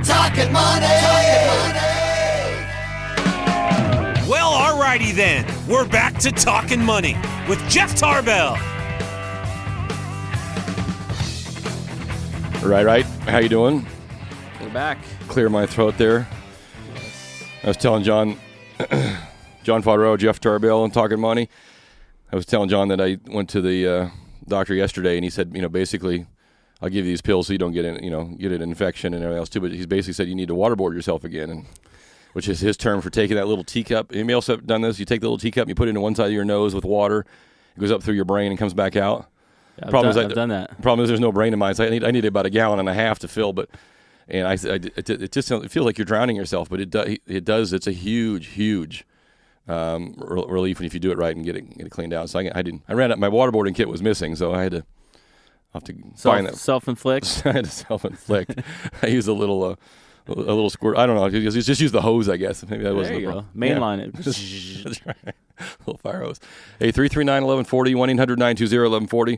Talkin Money. Well, alrighty then. We're back to Talkin Money with Jeff Tarbell. Right. How you doing? We're back. Clear my throat there. Yes. I was telling John Fodero, Jeff Tarbell, and Talkin Money. I was telling John that I went to the doctor yesterday, and he said, basically, I'll give you these pills so you don't get an infection and everything else too. But he's basically said you need to waterboard yourself again, and which is his term for taking that little teacup. Anybody else have done this? You take the little teacup, and you put it into one side of your nose with water. It goes up through your brain and comes back out. Yeah, I've done that. Problem is there's no brain in mine, so I need about 1.5 gallons to fill. But it feels like you're drowning yourself, but it does. It's a huge relief if you do it right and get it cleaned out. So I ran out. My waterboarding kit was missing, so I had to find that. Self-inflict. I had to self-inflict. I used a little squirt. I don't know. Just use the hose, I guess. Maybe that wasn't the problem. Mainline it. That's right. Little fire hose. Hey, 339-1140, 1-800-920-1140.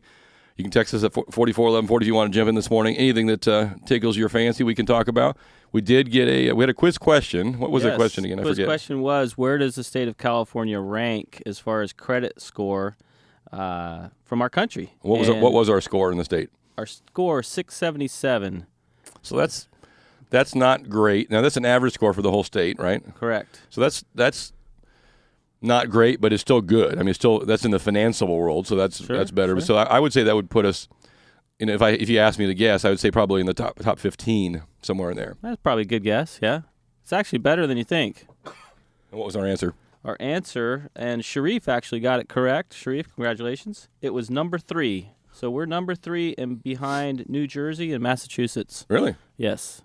You can text us at 441140 if you want to jump in this morning. Anything that tickles your fancy, we can talk about. We did get we had a quiz question. What was the question again? I forget. The question was, where does the state of California rank as far as credit score from our country? What was our score in the state? Our score, 677. So that's not great. Now that's an average score for the whole state, right? Correct. So that's not great, but it's still good. I mean, that's in the financeable world, so that's better. Sure. So I would say that would put us, if you asked me to guess, I would say probably in the top 15, somewhere in there. That's probably a good guess, yeah. It's actually better than you think. And what was our answer? Our answer, and Sharif actually got it correct. Sharif, congratulations. It was number 3. So we're number 3 and behind New Jersey and Massachusetts. Really? Yes.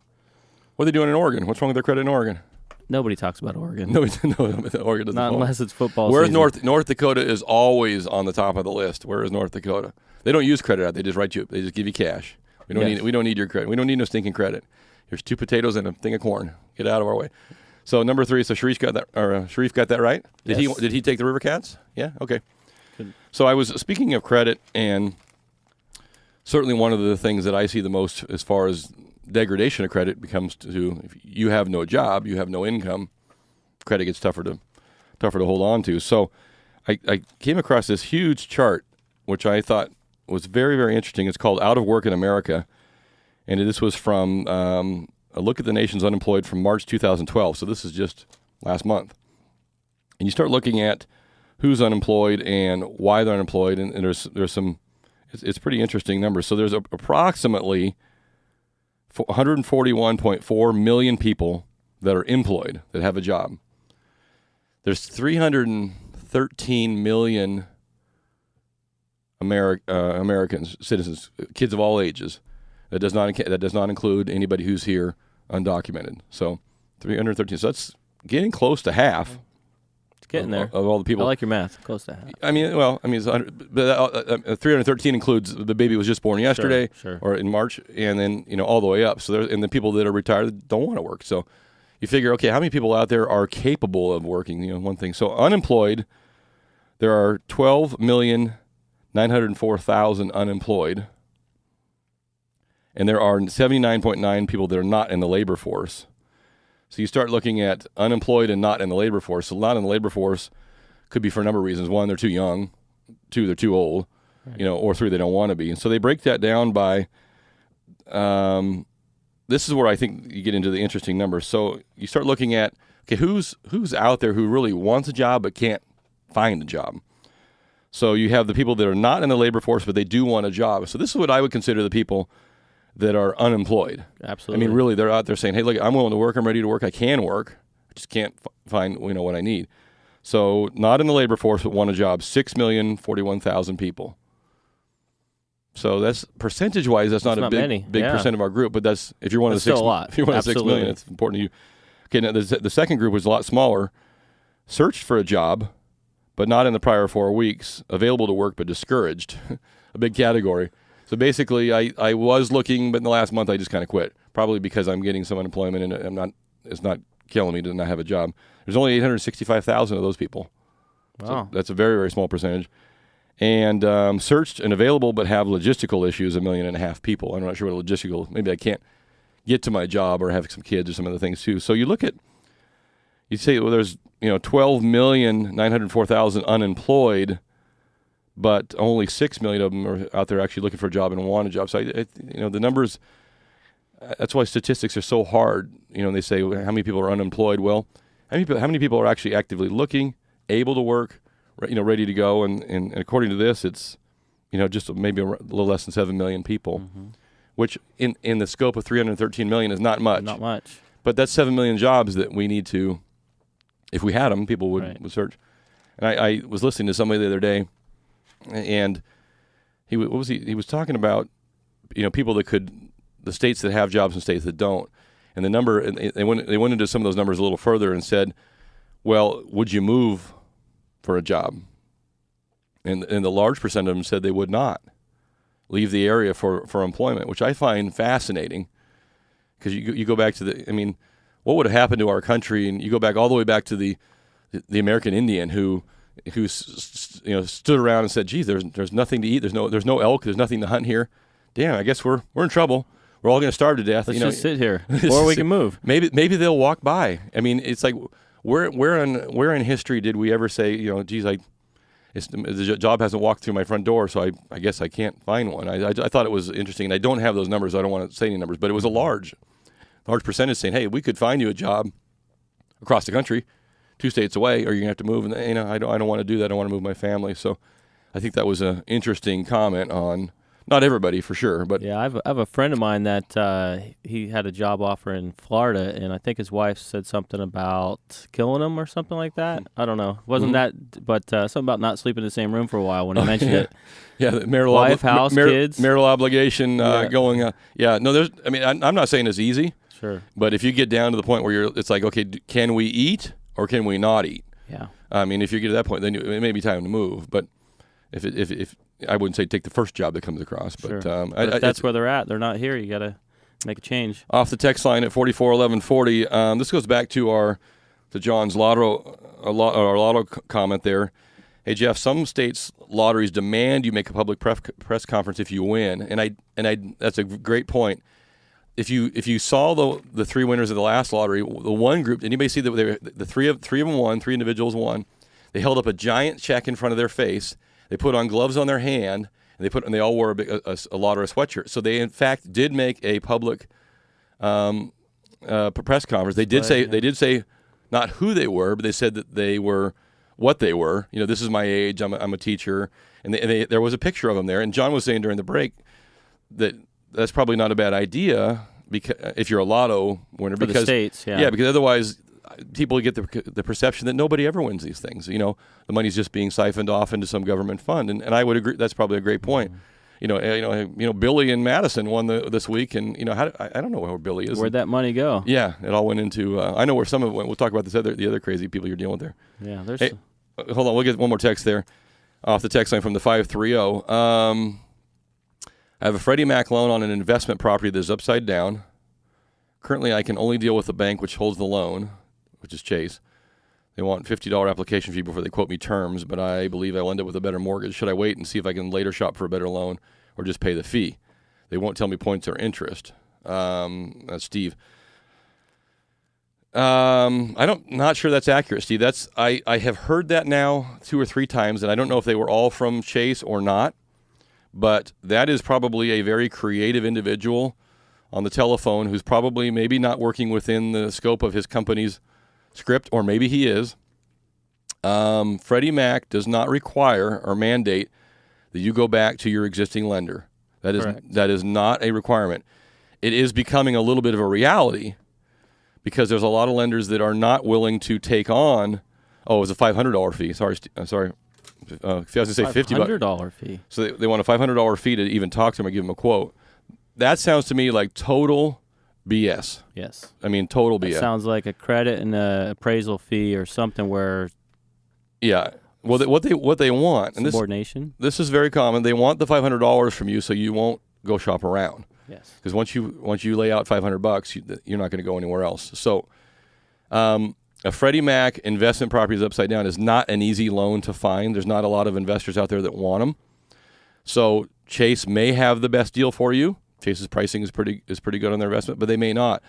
What are they doing in Oregon? What's wrong with their credit in Oregon? Nobody talks about Oregon. No, Oregon doesn't. Not unless it's football Where's season. North Dakota is always on the top of the list. Where is North Dakota? They don't use credit out. They just write you. They just give you cash. We don't need your credit. We don't need no stinking credit. Here's 2 potatoes and a thing of corn. Get out of our way. So number 3. So Sharif got that right. Yes. Did he take the River Cats? Yeah. Okay. Good. So I was speaking of credit, and certainly one of the things that I see the most as far as degradation of credit becomes to if you have no job, you have no income, credit gets tougher to hold on to. So I came across this huge chart, which I thought was very, very interesting. It's called Out of Work in America, and this was from a look at the nation's unemployed from March 2012. So this is just last month. And you start looking at who's unemployed and why they're unemployed, and there's some, it's pretty interesting numbers. So there's approximately 141.4 million people that are employed, that have a job. There's 313 million Americans, citizens, kids of all ages. That does not include anybody who's here undocumented. So 313. So that's getting close to half. It's getting there. Of all the people. I like your math. Close to half. It's 100, but 313 includes the baby was just born yesterday, Sure. or in March, and then all the way up. So and the people that are retired don't want to work. So you figure, okay, how many people out there are capable of working? One thing. So unemployed, there are 12,904,000 unemployed, and there are 79.9 people that are not in the labor force. So you start looking at unemployed and not in the labor force. So not in the labor force could be for a number of reasons. 1, they're too young. 2, they're too old. Right. Or 3, they don't want to be. And so they break that down by. This is where I think you get into the interesting numbers. So you start looking at, okay, who's out there who really wants a job but can't find a job. So you have the people that are not in the labor force, but they do want a job. So this is what I would consider the people that are unemployed. Absolutely. I mean, really, they're out there saying, hey, look, I'm willing to work. I'm ready to work. I can work. I just can't find what I need. So not in the labor force, but want a job, 6,041,000 people. So that's percentage-wise, that's not a big percent of our group, but that's if you're one of the 6 still a lot. If you're one of the 6 million, it's important to you. Okay, now the second group was a lot smaller. Searched for a job, but not in the prior 4 weeks. Available to work, but discouraged. A big category. So basically, I was looking, but in the last month I just kind of quit. Probably because I'm getting some unemployment and it's not killing me to not have a job. There's only 865,000 of those people. Wow. So that's a very, very small percentage. And searched and available but have logistical issues, 1.5 million people. I'm not sure what logistical, maybe I can't get to my job or have some kids or some other things too. So you say, well, there's 12,904,000 unemployed, but only 6 million of them are out there actually looking for a job and want a job. So the numbers. That's why statistics are so hard. They say, well, how many people are unemployed? Well, how many people are actually actively looking, able to work, ready to go? And according to this, it's just maybe a little less than 7 million people, which in the scope of 313 million is not much. Not much. But that's 7 million jobs that we need to, if we had them, people would search. And I was listening to somebody the other day, and he was talking about people that the states that have jobs and states that don't. And the number, and they went into some of those numbers a little further and said, well, would you move for a job? And the large percent of them said they would not leave the area for employment, which I find fascinating, because you go back to what would have happened to our country, and you go back all the way back to the American Indian who stood around and said, geez, there's nothing to eat, there's no elk, there's nothing to hunt here. Damn, I guess we're in trouble. We're all going to starve to death. Let's just sit here, or we can move. Maybe they'll walk by. I mean, it's like where in history did we ever say, geez, the job hasn't walked through my front door, so I guess I can't find one. I thought it was interesting, and I don't have those numbers. I don't want to say any numbers, but it was a large percentage saying, hey, we could find you a job across the country, 2 states away, or you're going to have to move. And I don't want to do that. I don't want to move my family. So I think that was an interesting comment on. Not everybody, for sure, but yeah, I have a friend of mine that he had a job offer in Florida, and I think his wife said something about killing him or something like that. I don't know. Wasn't that, but something about not sleeping in the same room for a while when he mentioned it. Yeah, the marital kids, marital obligation going. Yeah, no, I'm not saying it's easy. Sure. But if you get down to the point where it's like, okay, can we eat or can we not eat? Yeah. I mean, if you get to that point, then it may be time to move. But if I wouldn't say take the first job that comes across, but, sure. But if that's where they're at. They're not here. You got to make a change. Off the text line at 441140. This goes back to John's lotto comment there. Hey Jeff, some states' lotteries demand you make a public press conference if you win, and I that's a great point. If you saw the 3 winners of the last lottery, the one group, anybody see that the three of them won, 3 individuals won. They held up a giant check in front of their face. They put on gloves on their hand, and they all wore a lottery sweatshirt. So they in fact did make a public press conference. They did say not who they were, but they said that they were what they were. This is my age. I'm a teacher, and there was a picture of them there. And John was saying during the break that that's probably not a bad idea because if you're a lotto winner, for because the states, yeah, because otherwise people get the perception that nobody ever wins these things. The money's just being siphoned off into some government fund, and I would agree. That's probably a great point. Billy in Madison won this week, and I don't know where Billy is. Where'd that money go? Yeah, it all went into. I know where some of it went. We'll talk about the other crazy people you're dealing with there. Yeah, there's. Hey, hold on, we'll get one more text there, off the text line from the 530. I have a Freddie Mac loan on an investment property that is upside down. Currently, I can only deal with the bank which holds the loan, which is Chase. They want $50 application fee before they quote me terms, but I believe I'll end up with a better mortgage. Should I wait and see if I can later shop for a better loan or just pay the fee? They won't tell me points or interest. That's Steve. Not sure that's accurate, Steve. I have heard that now 2 or 3 times, and I don't know if they were all from Chase or not, but that is probably a very creative individual on the telephone who's probably maybe not working within the scope of his company's script, or maybe he is. Freddie Mac does not require or mandate that you go back to your existing lender. That is not a requirement. It is becoming a little bit of a reality because there's a lot of lenders that are not willing to take on. Oh, it was a $500 fee. Sorry. I was going to say $50. $500 fee. So they want a $500 fee to even talk to them or give them a quote. That sounds to me like total BS. Yes. I mean, total BS. It sounds like a credit and an appraisal fee or something where. Yeah. Well, what they want, and subordination. This is very common. They want the $500 from you so you won't go shop around. Yes. Because once you lay out $500, you're not going to go anywhere else. So, a Freddie Mac investment properties upside down is not an easy loan to find. There's not a lot of investors out there that want them. So Chase may have the best deal for you. Chase's pricing is pretty good on their investment, but they may not.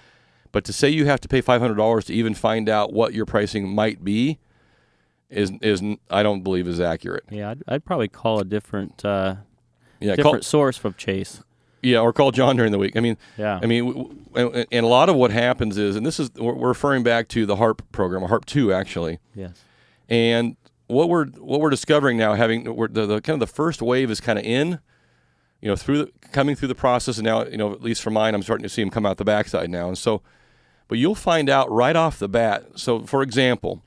But to say you have to pay $500 to even find out what your pricing might be is I don't believe is accurate. Yeah, I'd probably call a different Call source from Chase. Yeah, or call John during the week. And a lot of what happens is, and this is we're referring back to the HARP program, or HARP 2 actually. Yes. And what we're discovering now, the kind of the first wave is kind of in, coming through the process, and now at least for mine, I'm starting to see them come out the backside now, and so. But you'll find out right off the bat. So, for example,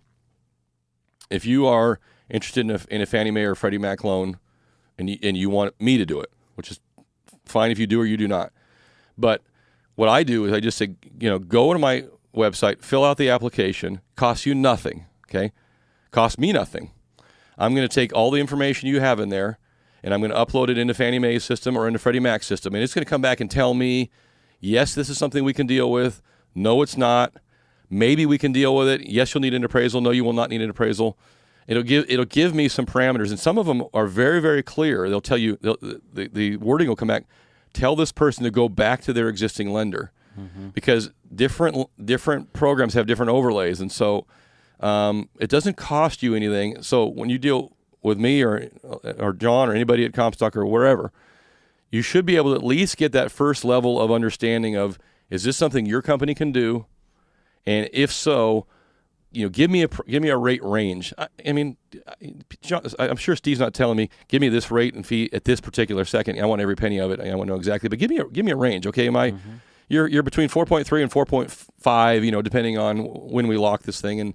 if you are interested in a Fannie Mae or Freddie Mac loan, and you want me to do it, which is fine if you do or you do not. But what I do is I just say, go to my website, fill out the application. Costs you nothing. Okay, costs me nothing. I'm going to take all the information you have in there, and I'm going to upload it into Fannie Mae's system or into Freddie Mac's system, and it's going to come back and tell me, yes, this is something we can deal with. No, it's not. Maybe we can deal with it. Yes, you'll need an appraisal. No, you will not need an appraisal. It'll give me some parameters, and some of them are very, very clear. They'll tell you the wording will come back. Tell this person to go back to their existing lender, because different programs have different overlays, and so it doesn't cost you anything. So when you deal with me or John or anybody at Comstock or wherever, you should be able to at least get that first level of understanding of, is this something your company can do? And if so, give me a rate range. John, I'm sure Steve's not telling me, give me this rate and fee at this particular second. I want every penny of it. I want to know exactly. But give me a range, okay? You're between 4.3 and 4.5, depending on when we lock this thing. And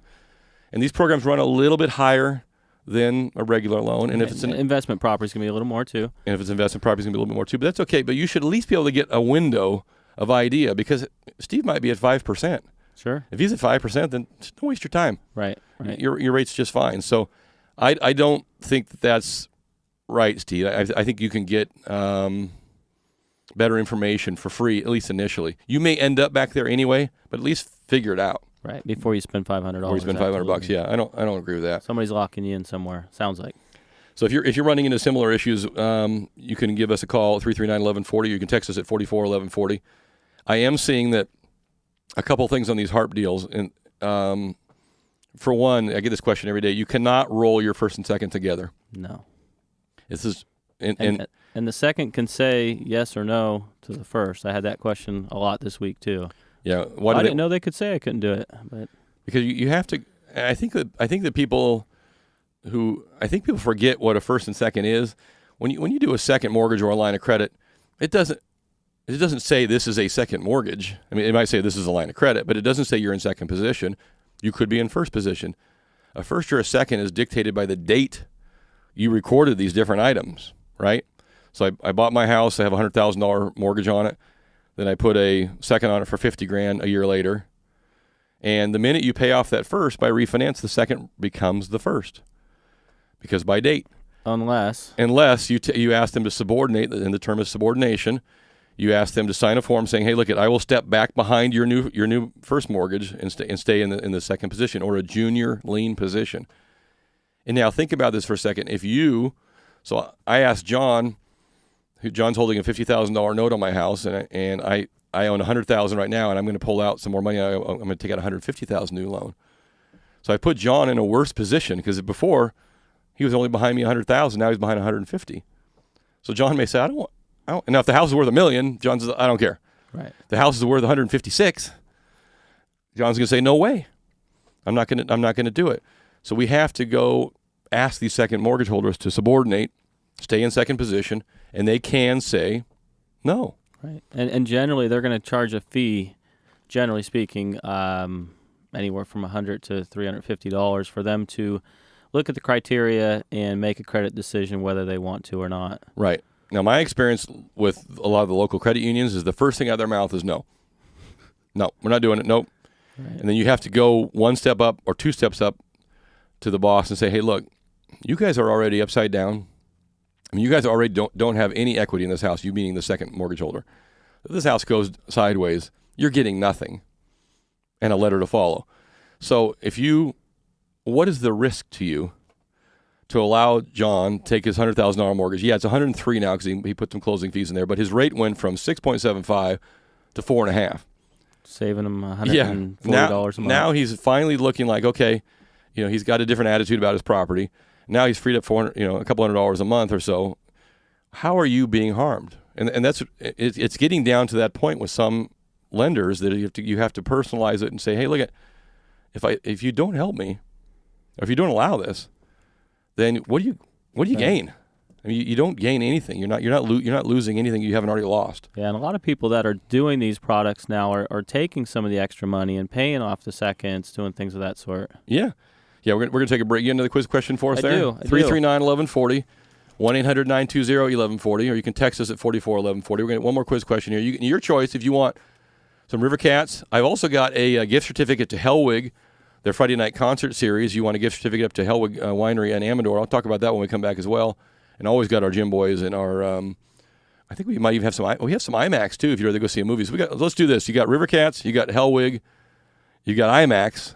these programs run a little bit higher than a regular loan. And if it's an investment property, it's going to be a little more too. And if it's investment property, it's going to be a little bit more too. But that's okay. But you should at least be able to get a window of idea, because Steve might be at 5%. Sure. If he's at 5%, then don't waste your time. Right. Your rate's just fine. So I don't think that's right, Steve. I think you can get better information for free, at least initially. You may end up back there anyway, but at least figure it out. Right. Before you spend $500. Before you spend $500, yeah. I don't agree with that. Somebody's locking you in somewhere, sounds like. So if you're running into similar issues, you can give us a call, 339-1140. You can text us at 44-1140. I am seeing that a couple things on these HARP deals. And for one, I get this question every day. You cannot roll your first and second together. No. This is and the second can say yes or no to the first. I had that question a lot this week too. Yeah. I didn't know they could say I couldn't do it, but because you have to. I think that people forget what a first and second is. When you do a second mortgage or a line of credit, it doesn't say this is a second mortgage. I mean, it might say this is a line of credit, but it doesn't say you're in second position. You could be in first position. A first or a second is dictated by the date you recorded these different items, right? So I bought my house. I have a $100,000 mortgage on it. Then I put a second on it for $50,000 a year later. And the minute you pay off that first by refinance, the second becomes the first, because by date. Unless you ask them to subordinate, and the term is subordination. You ask them to sign a form saying, "Hey, look, I will step back behind your new first mortgage and stay in the second position, or a junior lien position." And now think about this for a second. So I asked John, John's holding a $50,000 note on my house, and I own $100,000 right now, and I'm going to pull out some more money. I'm going to take out a $150,000 new loan. So I put John in a worse position, because before he was only behind me $100,000. Now he's behind $150,000. So John may say, I don't want. Now, if the house is worth $1 million, John says, I don't care. Right. The house is worth $156,000. John's going to say, no way. I'm not going to do it. So we have to go ask these second mortgage holders to subordinate, stay in second position, and they can say no. Right. And generally, they're going to charge a fee, generally speaking, anywhere from $100 to $350 for them to look at the criteria and make a credit decision whether they want to or not. Right. Now, my experience with a lot of the local credit unions is the first thing out of their mouth is no. No, we're not doing it. Nope. Right. And then you have to go one step up or two steps up to the boss and say, hey, look, you guys are already upside down. I mean, you guys already don't have any equity in this house, you meaning the second mortgage holder. If this house goes sideways, you're getting nothing and a letter to follow. So what is the risk to you to allow John to take his $100,000 mortgage. Yeah, it's 103 now because he put some closing fees in there, but his rate went from 6.75 to 4.5. Saving him $140 a month. Now he's finally looking like, okay, he's got a different attitude about his property. Now he's freed up a couple $100 a month or so. How are you being harmed? And that's it's getting down to that point with some lenders that you have to personalize it and say, hey, look, if you don't help me, or if you don't allow this, then what do you gain? I mean, you don't gain anything. You're not losing anything you haven't already lost. Yeah, and a lot of people that are doing these products now are taking some of the extra money and paying off the seconds, doing things of that sort. Yeah. We're gonna take a break. You got another quiz question for us I there? do. 339-1140, 1-800-920-1140, or you can text us at 44-1140. We're gonna get one more quiz question here. Your choice if you want some River Cats. I've also got a gift certificate to Hellwig, their Friday night concert series. You want a gift certificate up to Hellwig Winery and Amador. I'll talk about that when we come back as well. And always got our gym boys and our. I think we might even have some. We have some IMAX too if you'd rather go see a movie. So let's do this. You got River Cats, you got Hellwig, you got IMAX,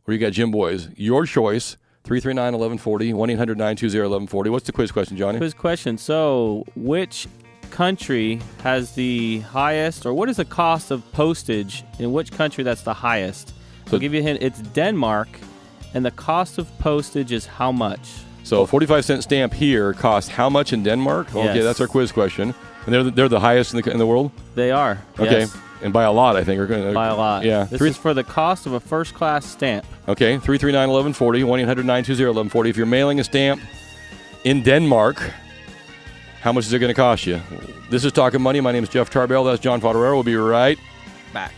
or you got gym boys. Your choice. 339-1140, 1-800-920-1140. What's the quiz question, Johnny? Quiz question. So, which country has the highest, or what is the cost of postage in which country that's the highest? I'll give you a hint. It's Denmark, and the cost of postage is how much? So a 45-cent stamp here costs how much in Denmark? Okay, Yes. That's our quiz question. And they're the highest in the world? They are. Okay. Yes. And by a lot, I think. By a lot. Yeah. This is for the cost of a first-class stamp. Okay, 339-1140, 1-800-920-1140. If you're mailing a stamp in Denmark, how much is it going to cost you? This is Talkin Money. My name is Jeff Tarbell. That's John Fodorero. We'll be right back.